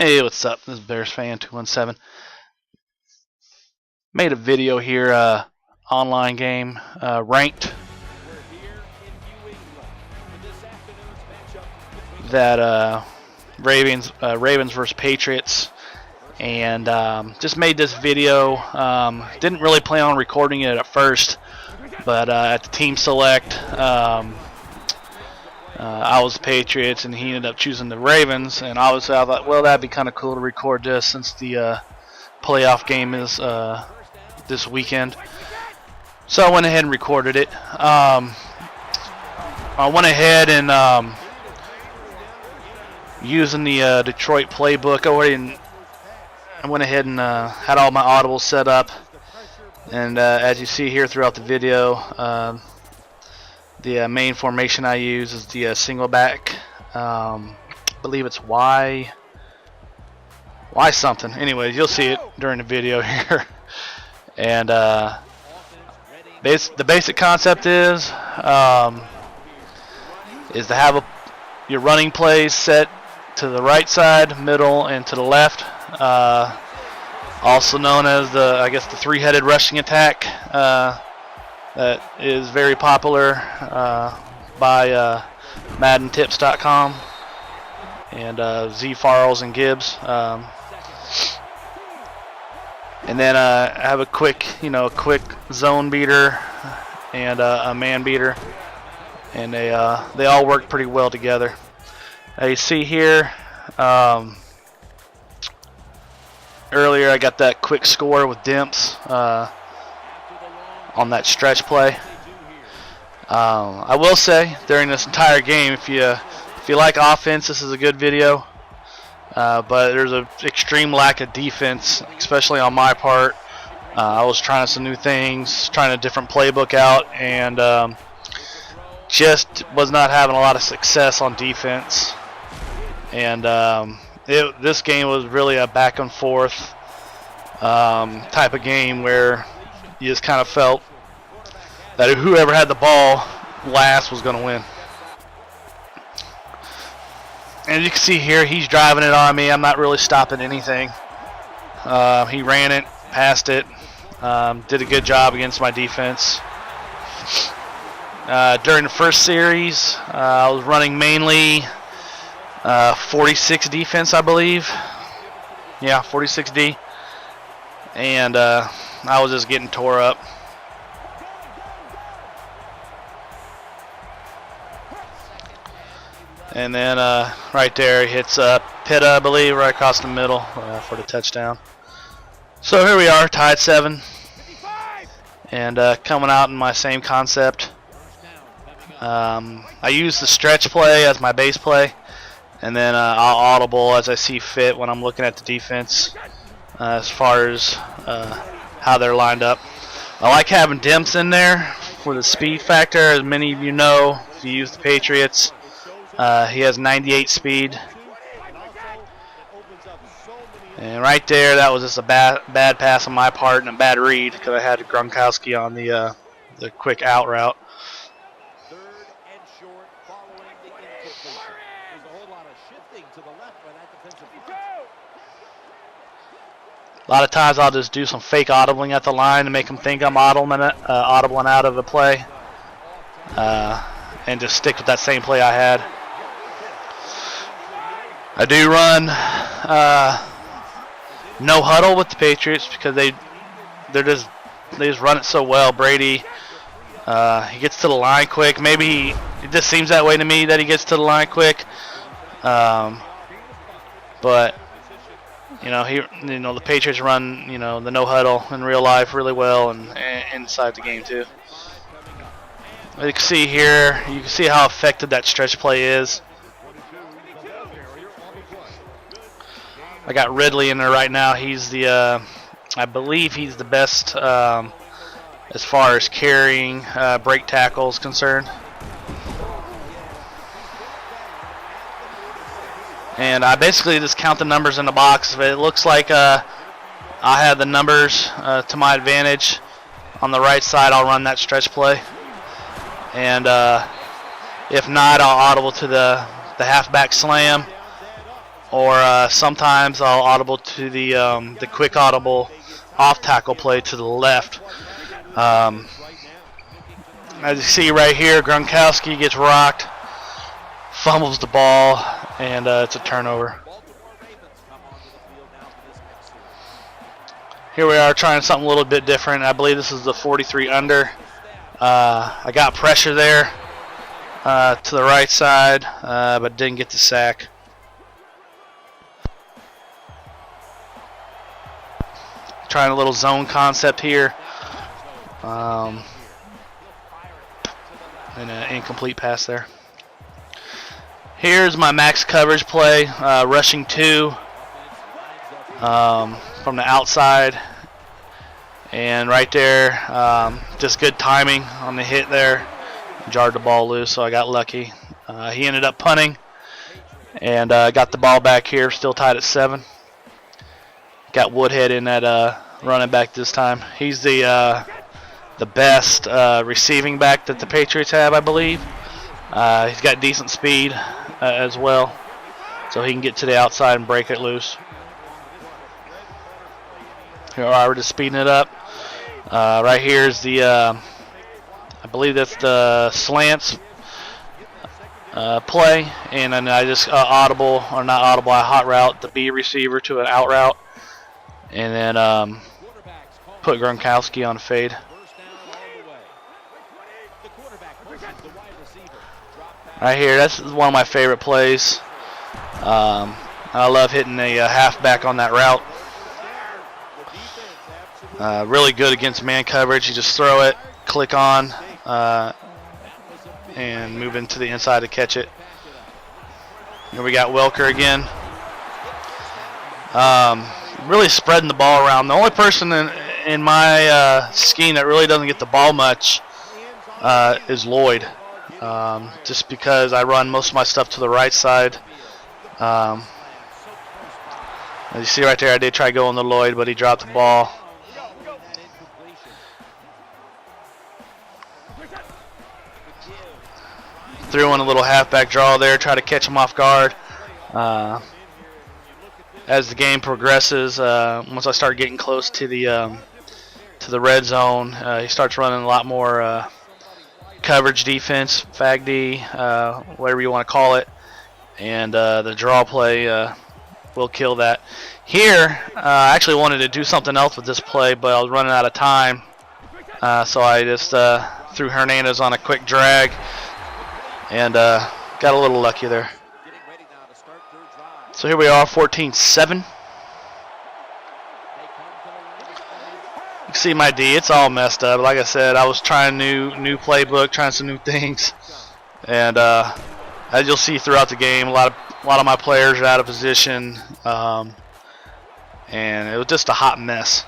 Hey, what's up? This is Bears Fan 217. Made a video here, online game, ranked. That Ravens versus Patriots, and just made this video. Didn't really plan on recording it at first, but at the team select, I was the Patriots, and he ended up choosing the Ravens. And obviously, I thought, well, that'd be kind of cool to record this since the playoff game is this weekend. So I went ahead and recorded it. I went ahead and using the Detroit playbook. I went ahead and had all my audibles set up. And as you see here throughout the video, the main formation I use is the single back. I believe it's Y something. Anyways, you'll see it during the video here. And the basic concept is to have your running plays set to the right side, middle, and to the left. Also known as the three-headed rushing attack. That is very popular by MaddenTips.com and Z Farrells and Gibbs. And then I have a quick zone beater and a man beater, and they all work pretty well together. As you see here, earlier I got that quick score with Dimps on that stretch play. I will say during this entire game, if you like offense, this is a good video. But there's an extreme lack of defense, especially on my part. I was trying some new things, trying a different playbook out, and just was not having a lot of success on defense. And this game was really a back and forth type of game where you just kind of felt that whoever had the ball last was going to win. And you can see here, he's driving it on me. I'm not really stopping anything. He ran it, passed it, did a good job against my defense. During the first series, I was running mainly 46 defense, I believe. Yeah, 46D. And I was just getting tore up. And then right there, he hits Pitta, I believe, right across the middle for the touchdown. So here we are, tied 7. And coming out in my same concept. I use the stretch play as my base play. And then I'll audible as I see fit when I'm looking at the defense as far as how they're lined up. I like having Dimps in there for the speed factor. As many of you know, if you use the Patriots, he has 98 speed. And right there, that was just a bad pass on my part and a bad read because I had Gronkowski on the quick out route. A lot of times I'll just do some fake audibling at the line to make them think I'm audibling out of the play, and just stick with that same play I had. I do run no huddle with the Patriots because they just run it so well. Brady, he gets to the line quick. Maybe it just seems that way to me that he gets to the line quick, but. The Patriots run, the no huddle in real life really well and inside the game too. You can see here, you can see how effective that stretch play is. I got Ridley in there right now. He's I believe he's the best as far as carrying break tackles concerned. And I basically just count the numbers in the box. If it looks like I have the numbers to my advantage on the right side, I'll run that stretch play. And if not, I'll audible to the halfback slam. or sometimes I'll audible to the quick audible off tackle play to the left. As you see right here, Gronkowski gets rocked, fumbles the ball, and it's a turnover. Here we are trying something a little bit different. I believe this is the 43 under. I got pressure there to the right side, but didn't get the sack. Trying a little zone concept here. And an incomplete pass there. Here's my max coverage play, rushing 2 from the outside. And right there, just good timing on the hit there. Jarred the ball loose, so I got lucky. He ended up punting and got the ball back here, still tied at 7. Got Woodhead in that running back this time. He's the best receiving back that the Patriots have, I believe. He's got decent speed as well, so he can get to the outside and break it loose. Here we're just speeding it up. Right here is the, I believe that's the slants play, and then I just I hot route the B receiver to an out route, and then put Gronkowski on a fade. Right here, that's one of my favorite plays. I love hitting a halfback on that route. Really good against man coverage. You just throw it, click on, and move into the inside to catch it. Here we got Welker again. Really spreading the ball around. The only person in my scheme that really doesn't get the ball much is Lloyd. Just because I run most of my stuff to the right side. As you see right there, I did try going to Lloyd, but he dropped the ball. Threw in a little halfback draw there, try to catch him off guard. As the game progresses, once I start getting close to the red zone, he starts running a lot more coverage defense, fag D, whatever you want to call it, and the draw play will kill that. Here, I actually wanted to do something else with this play, but I was running out of time, so I just threw Hernandez on a quick drag, and got a little lucky there. So here we are, 14-7. You can see my D, it's all messed up. Like I said, I was trying new playbook, trying some new things, and as you'll see throughout the game, a lot of my players are out of position, and it was just a hot mess.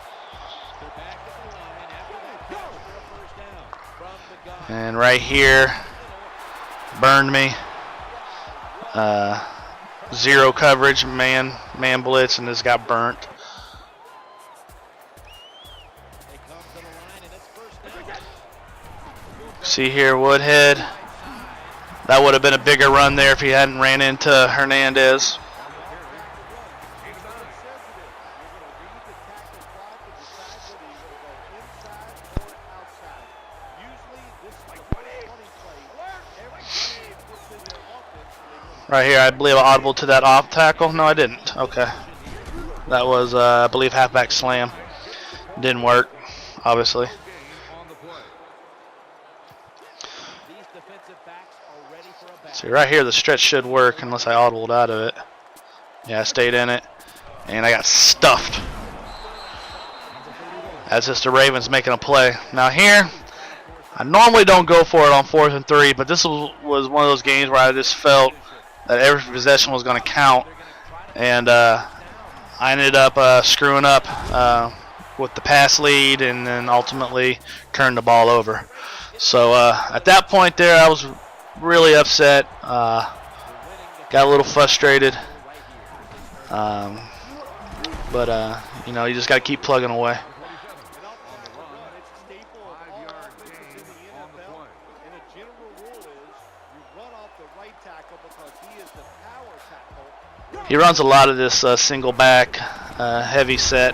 And right here, burned me. Zero coverage, man blitz, and this got burnt. See here, Woodhead. That would have been a bigger run there if he hadn't ran into Hernandez. Right here, I believe I audible to that off tackle. No, I didn't. Okay. That was, I believe, halfback slam. Didn't work, obviously. See, right here, the stretch should work unless I audibled out of it. Yeah, I stayed in it, and I got stuffed. That's just the Ravens making a play. Now here, I normally don't go for it on 4th and 3, but this was one of those games where I just felt that every possession was going to count, and I ended up screwing up with the pass lead, and then ultimately turned the ball over. So at that point there, I was really upset, got a little frustrated, but you know, you just got to keep plugging away. He runs a lot of this single back heavy set.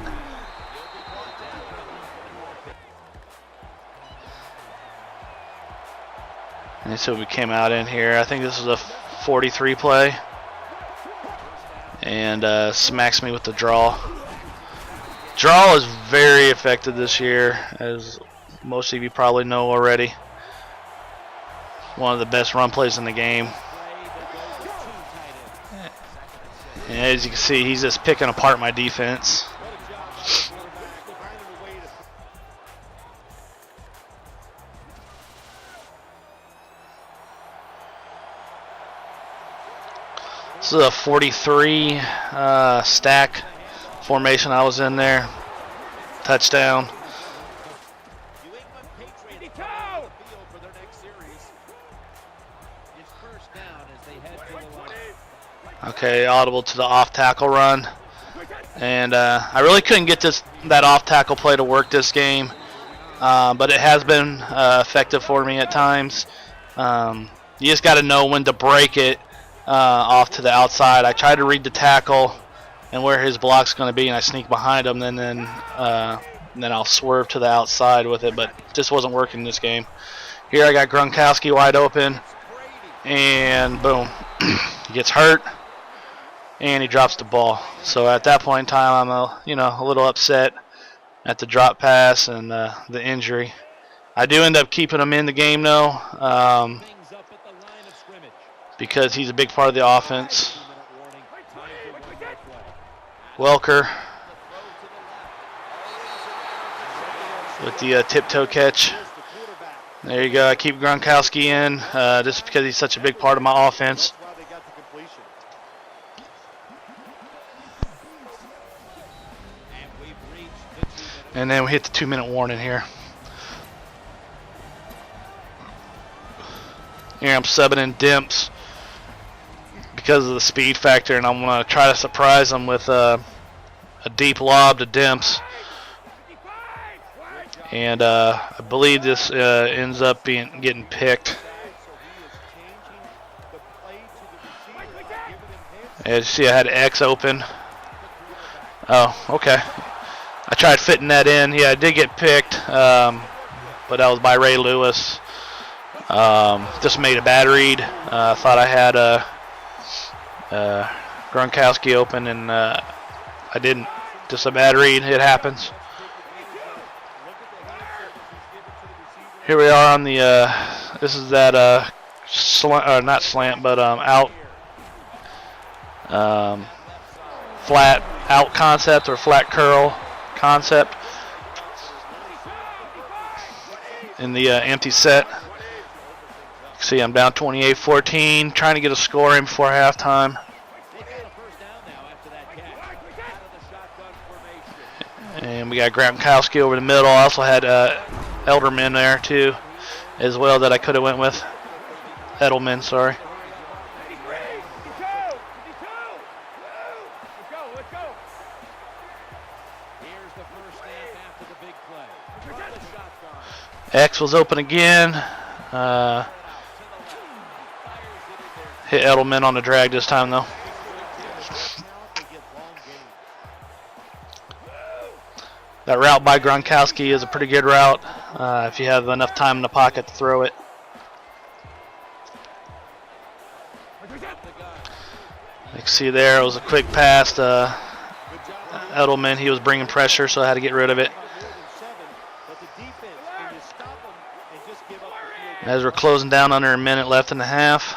And so we came out in here. I think this is a 43 play. And smacks me with the draw. Draw is very effective this year, as most of you probably know already. One of the best run plays in the game. And as you can see, he's just picking apart my defense. This is a 43 stack formation I was in there. Touchdown. Okay, audible to the off tackle run. And I really couldn't get that off tackle play to work this game. But it has been effective for me at times. You just got to know when to break it off to the outside. I try to read the tackle and where his block's going to be, and I sneak behind him, and then I'll swerve to the outside with it, but it just wasn't working this game. Here I got Gronkowski wide open, and boom, he gets hurt, and he drops the ball. So at that point in time, I'm a little upset at the drop pass and the injury. I do end up keeping him in the game though, because he's a big part of the offense. Welker with the tiptoe catch. There you go. I keep Gronkowski in just because he's such a big part of my offense. And then we hit the 2-minute warning here. Here I'm subbing in Dimps because of the speed factor, and I'm going to try to surprise him with a deep lob to Dimps. And I believe this ends up getting picked. As you see, I had X open. Oh, okay. I tried fitting that in. Yeah, I did get picked, but that was by Ray Lewis. Just made a bad read. Thought I had Gronkowski open, and I didn't. Just a bad read. It happens. Here we are on the. This is that not slant, but out, flat out concept or flat curl concept in the empty set. See, I'm down 28-14, trying to get a score in before halftime. And we got Gronkowski over the middle. I also had Elderman there too, as well, that I could have went with. Edelman, sorry. X was open again. Hit Edelman on the drag this time though. That route by Gronkowski is a pretty good route if you have enough time in the pocket to throw it. You can see there, it was a quick pass to Edelman. He was bringing pressure, so I had to get rid of it. As we're closing down, under a minute left in the half.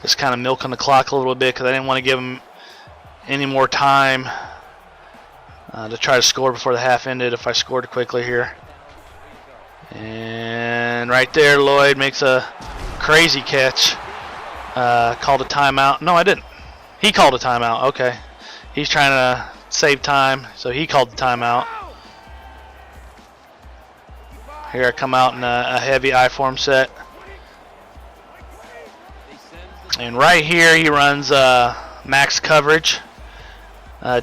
Just kind of milking the clock a little bit because I didn't want to give him any more time to try to score before the half ended if I scored quickly here. And right there, Lloyd makes a crazy catch. Called a timeout. No, I didn't. He called a timeout. Okay. He's trying to save time, so he called the timeout. Here I come out in a heavy I-form set. And right here he runs max coverage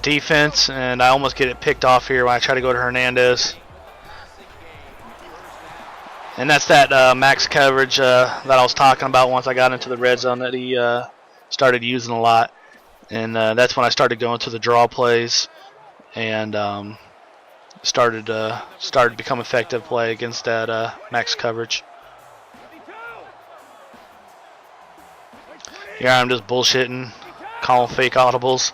defense, and I almost get it picked off here when I try to go to Hernandez. And that's that max coverage that I was talking about once I got into the red zone that he started using a lot. And that's when I started going to the draw plays and started to become effective play against that max coverage. Here I'm just bullshitting, calling fake audibles.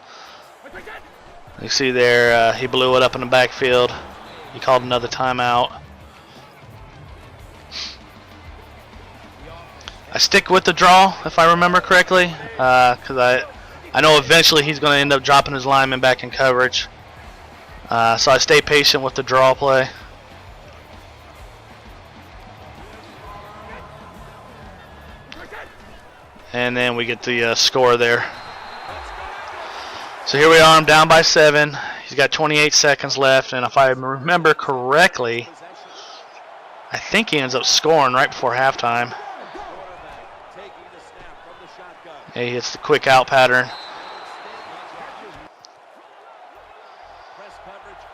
You see there, he blew it up in the backfield. He called another timeout. I stick with the draw, if I remember correctly, because I know eventually he's going to end up dropping his lineman back in coverage. So I stay patient with the draw play. And then we get the score there. So here we are, I'm down by 7. He's got 28 seconds left, and if I remember correctly, I think he ends up scoring right before halftime. He hits the quick out pattern.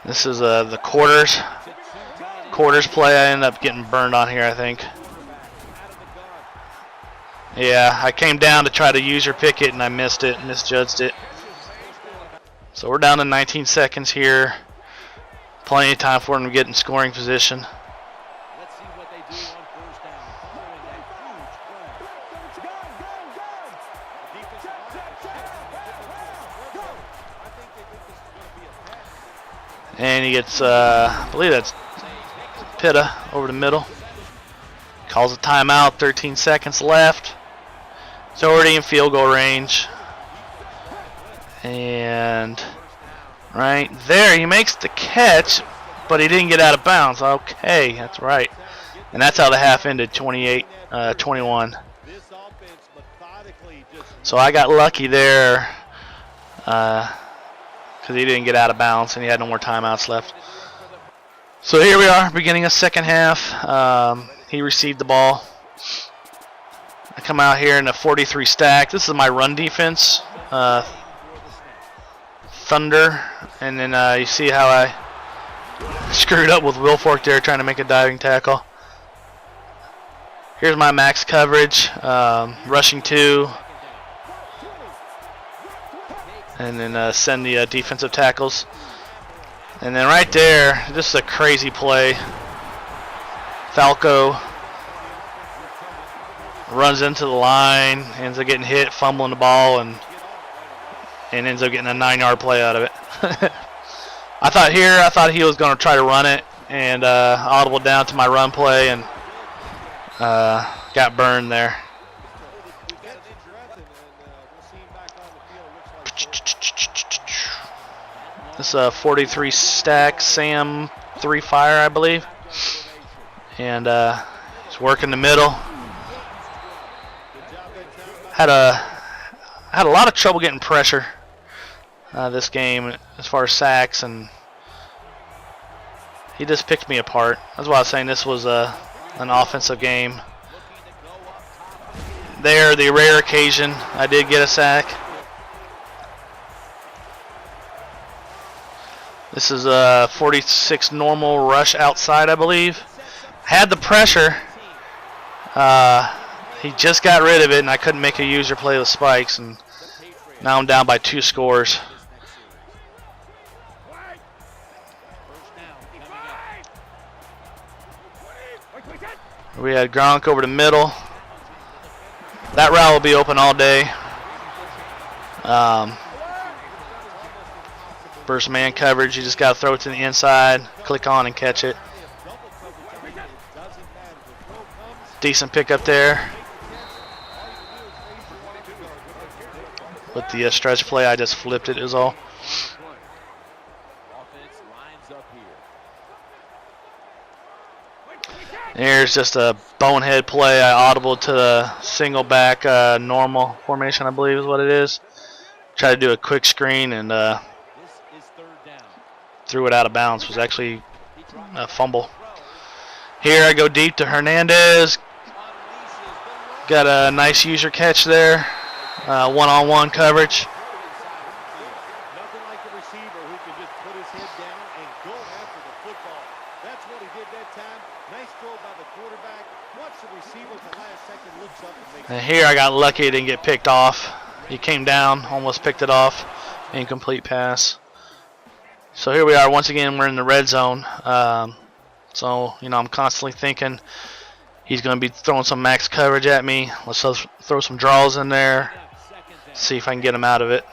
This is the quarters play. I ended up getting burned on here, I think. Yeah, I came down to try to use your picket and I missed it, misjudged it. So we're down to 19 seconds here. Plenty of time for them to get in scoring position. Let's see what they do on first down. Following that huge play. And he gets, I believe that's Pitta over the middle. Calls a timeout, 13 seconds left. It's already in field goal range. And right there, he makes the catch, but he didn't get out of bounds. Okay, that's right. And that's how the half ended, 28-21. So I got lucky there because he didn't get out of bounds and he had no more timeouts left. So here we are, beginning of second half. He received the ball. I come out here in a 43 stack. This is my run defense. Thunder. And then you see how I screwed up with Wilfork there trying to make a diving tackle. Here's my max coverage. Rushing 2. And then send the defensive tackles. And then right there, this is a crazy play. Falco runs into the line, ends up getting hit, fumbling the ball, and ends up getting a 9-yard play out of it. I thought he was going to try to run it, and audible down to my run play, and got burned there. This is a 43 stack, Sam 3 fire, I believe. And he's working the middle. Had a lot of trouble getting pressure this game as far as sacks, and he just picked me apart. That's why I was saying this was an offensive game. There, the rare occasion I did get a sack. This is a 46 normal rush outside, I believe. Had the pressure. He just got rid of it, and I couldn't make a user play with spikes, and now I'm down by 2 scores. We had Gronk over the middle. That route will be open all day. First man coverage, you just got to throw it to the inside, click on and catch it. Decent pickup there. With the stretch play, I just flipped it is all. Here's just a bonehead play. I audible to the single back normal formation, I believe is what it is. Try to do a quick screen and threw it out of bounds. It was actually a fumble. Here I go deep to Hernandez. Got a nice user catch there. One-on-one coverage. Nothing like the receiver who can just put his head down and go after the football. That's what he did that time. Nice throw by the quarterback. And here I got lucky it didn't get picked off. He came down, almost picked it off. Incomplete pass. So here we are once again. We're in the red zone. So I'm constantly thinking he's going to be throwing some max coverage at me. Let's throw some draws in there. See if I can get him out of it.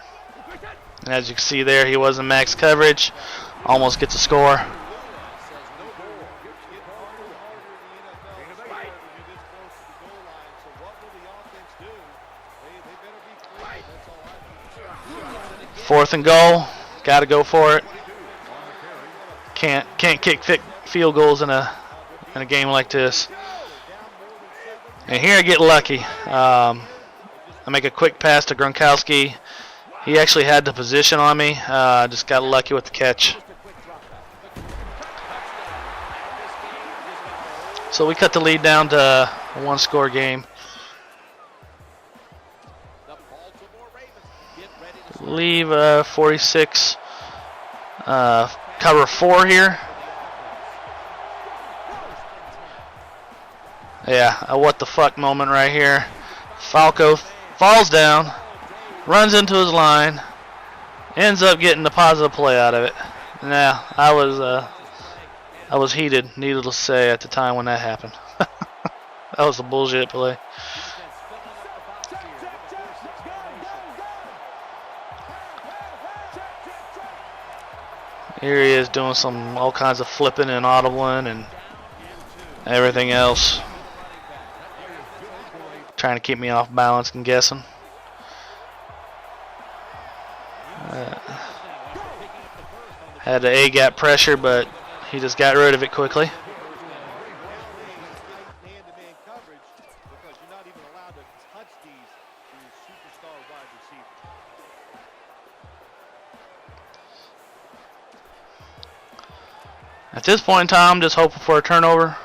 And as you can see there, he was in max coverage. Almost gets a score. Fourth and goal. Got to go for it. Can't kick field goals in a game like this. And here I get lucky. I make a quick pass to Gronkowski. He actually had the position on me. Just got lucky with the catch. So we cut the lead down to a one-score game. Leave 46. Cover 4 here. Yeah, a what the fuck moment right here. Falco falls down, runs into his line, ends up getting the positive play out of it. Nah, I was heated, needless to say, at the time when that happened. That was a bullshit play. Here he is doing all kinds of flipping and audibling and everything else. Trying to keep me off balance and guessing. Had the A-gap pressure, but he just got rid of it quickly. At this point in time, I'm just hoping for a turnover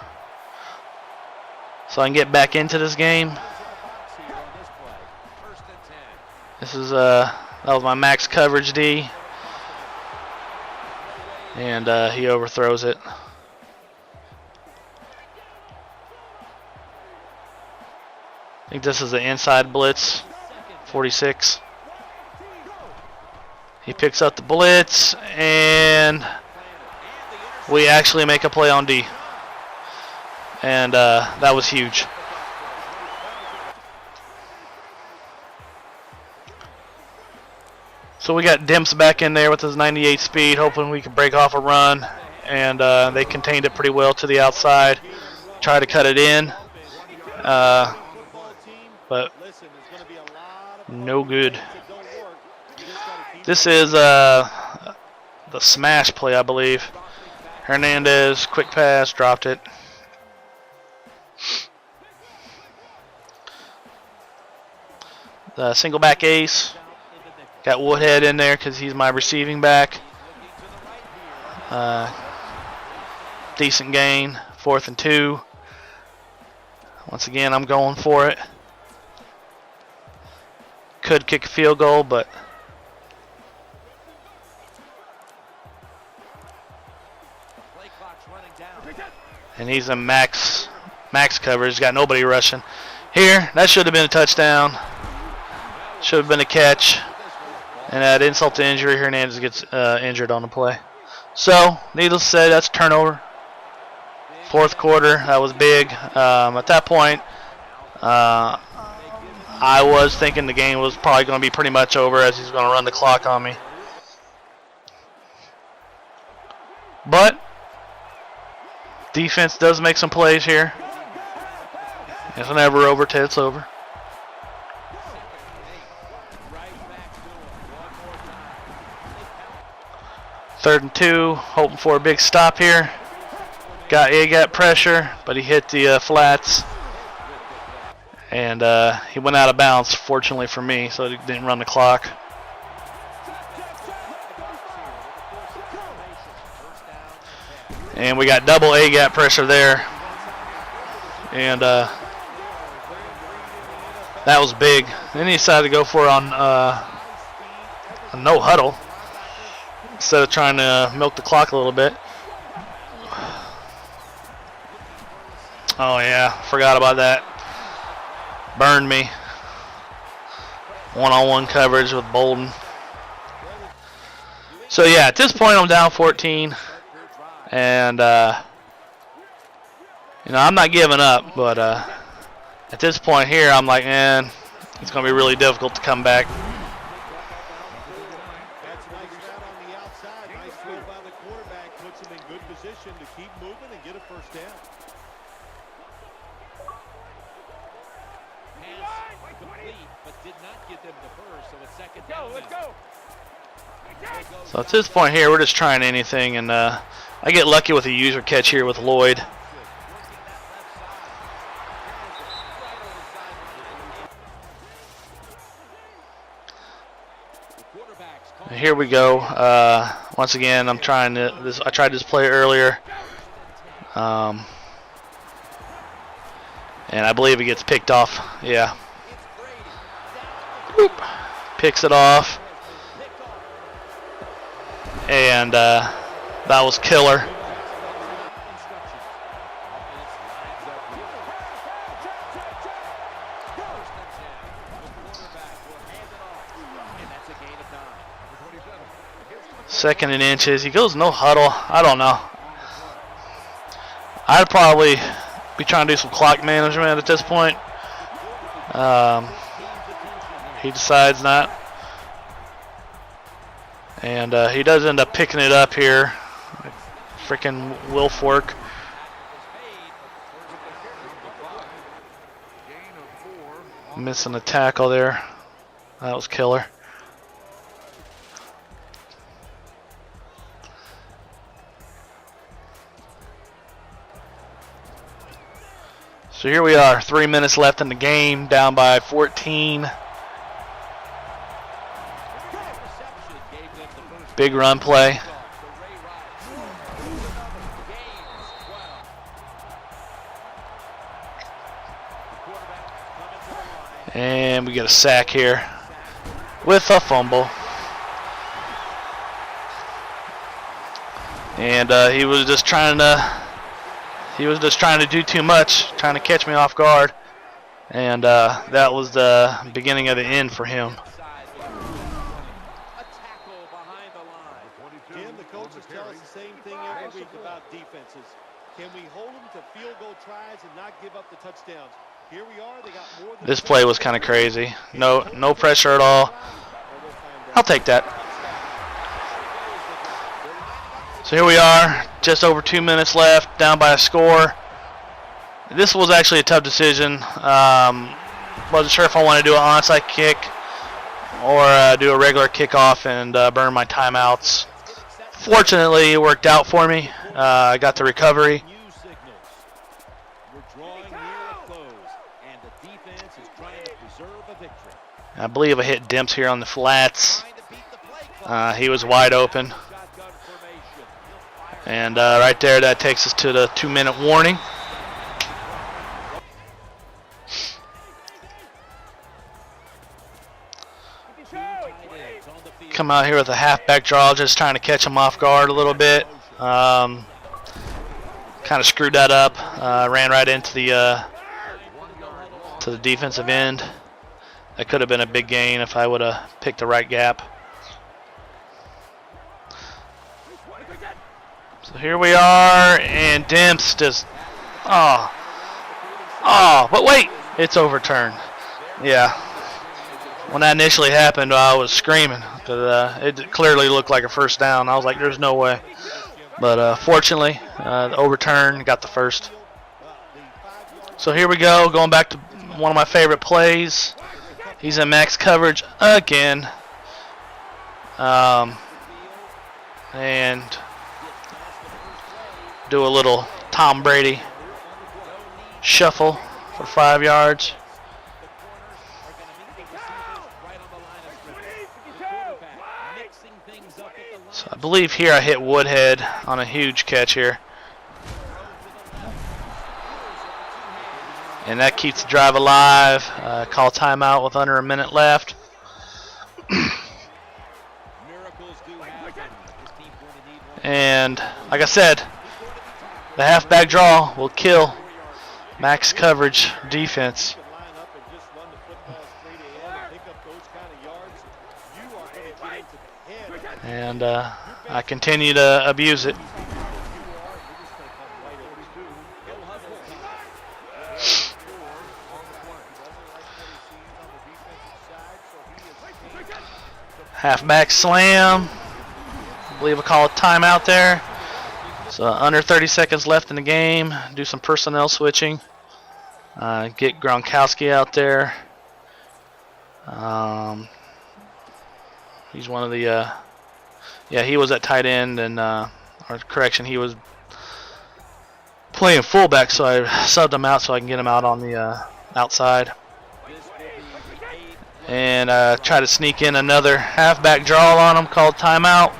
so I can get back into this game. This is that was my max coverage D, and he overthrows it. I think this is the inside blitz, 46. He picks up the blitz, and we actually make a play on D. And that was huge. So we got Dimps back in there with his 98 speed, hoping we could break off a run. And they contained it pretty well to the outside. Try to cut it in. But no good. This is the smash play, I believe. Hernandez, quick pass, dropped it. The single back ace. Got Woodhead in there because he's my receiving back. Decent gain. 4th and 2. Once again, I'm going for it. Could kick a field goal, but and he's in max coverage. Got nobody rushing. Here, that should have been a touchdown. Should have been a catch. And at insult to injury, Hernandez gets injured on the play. So, needless to say, that's turnover. 4th quarter, that was big. At that point, I was thinking the game was probably going to be pretty much over as he's going to run the clock on me. But defense does make some plays here. It's never over till it's over. Third and 2, hoping for a big stop here. Got A-gap pressure, but he hit the flats. And he went out of bounds, fortunately for me, so he didn't run the clock. And we got double A-gap pressure there. And that was big. Then he decided to go for it on a no huddle instead of trying to milk the clock a little bit. Oh yeah, forgot about that. burned me. One-on-one coverage with Bolden. So yeah, at this point I'm down 14, and you know, I'm not giving up, but at this point here I'm like, man, it's going to be really difficult to come back. That's a nice route on the outside. Nice throw by the quarterback. Puts him in good position to keep moving and get a first down. Pass complete, but did not get them the first, so it's second down. Let's go. So at this point here, we're just trying anything, and I get lucky with a user catch here with Lloyd. And here we go. Once again, I'm trying to. I tried this play earlier, and I believe it gets picked off. Yeah. Boop. Picks it off. And that was killer. Second and inches. He goes no huddle. I don't know. I'd probably be trying to do some clock management at this point. He decides not. And he does end up picking it up here. Freaking Wilf work. Missing a tackle there. That was killer. So here we are, 3 minutes left in the game, down by 14. Big run play. And we get a sack here with a fumble. And he was just trying to do too much, trying to catch me off guard. And that was the beginning of the end for him. Jim, the coaches tell us the same thing every week about defenses. Can we hold them to field goal tries and not give up the touchdowns? Here we are. They got more than This play was kind of crazy. No pressure at all. I'll take that. So here we are, just over 2 minutes left, down by a score. This was actually a tough decision. Wasn't sure if I wanted to do an onside kick or do a regular kickoff and burn my timeouts. Fortunately, it worked out for me. I got the recovery. I believe I hit Demps here on the flats. He was wide open. And right there, that takes us to the 2-minute warning. Come out here with a halfback draw, just trying to catch him off guard a little bit. Kind of screwed that up. Ran right into the defensive end. That could have been a big gain if I would have picked the right gap. So here we are, and Demps just, but wait, it's overturned. Yeah. When that initially happened, I was screaming because it clearly looked like a first down. I was like, there's no way. But fortunately, the overturn got the first. So here we go, going back to one of my favorite plays. He's in max coverage again. And do a little Tom Brady shuffle for 5 yards. So I believe here I hit Woodhead on a huge catch here. And that keeps the drive alive. Call timeout with under a minute left. And like I said, the halfback draw will kill max coverage defense. just run the football straight ahead and pick up those kind of yards, you are going to get into the head. And I continue to abuse it. Halfback slam. I believe I call a timeout there. So under 30 seconds left in the game. Do some personnel switching. Get Gronkowski out there. He's one of the yeah, he was at tight end, and or correction, he was playing fullback, so I subbed him out so I can get him out on the outside. And try to sneak in another halfback draw on him, called timeout.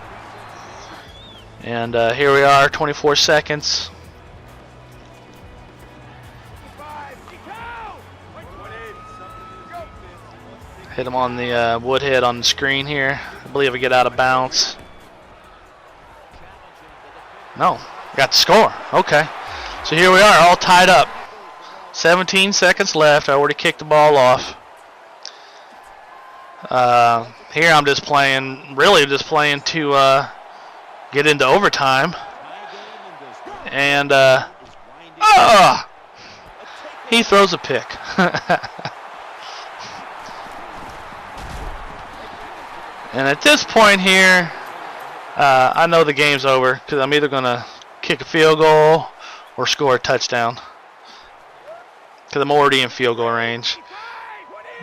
And here we are, 24 seconds. Hit him on the woodhead on the screen here. I believe I get out of bounds. No, got the score. Okay. So here we are, all tied up. 17 seconds left. I already kicked the ball off. Here I'm just playing, really just playing to get into overtime. And he throws a pick. And at this point here, I know the game's over because I'm either going to kick a field goal or score a touchdown because I'm already in field goal range.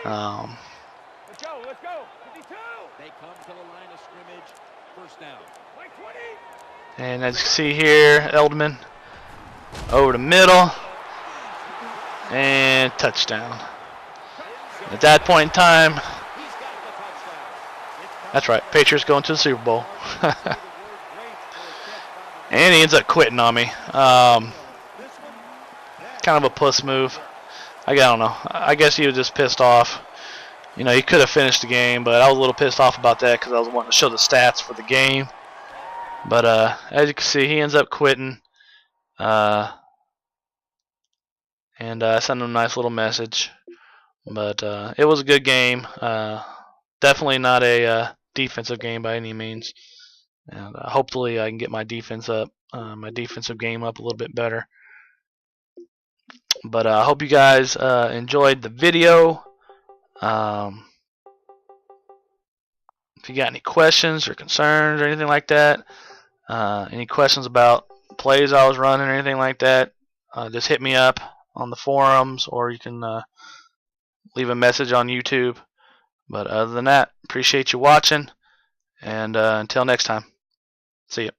Let's go. 52. They come to the line of scrimmage. First down. Like 20. And as you can see here, Eldman over the middle and touchdown. At that point in time, that's right, Patriots going to the Super Bowl. And he ends up quitting on me. Kind of a puss move. I don't know. I guess he was just pissed off. You know, he could have finished the game, but I was a little pissed off about that because I was wanting to show the stats for the game. But as you can see, he ends up quitting. And I sent him a nice little message. But it was a good game. Definitely not a defensive game by any means. And hopefully I can get my defense up, my defensive game up a little bit better. But I hope you guys enjoyed the video. If you got any questions or concerns or anything like that, any questions about plays I was running or anything like that, just hit me up on the forums, or you can leave a message on YouTube. But other than that, appreciate you watching, and until next time, see ya.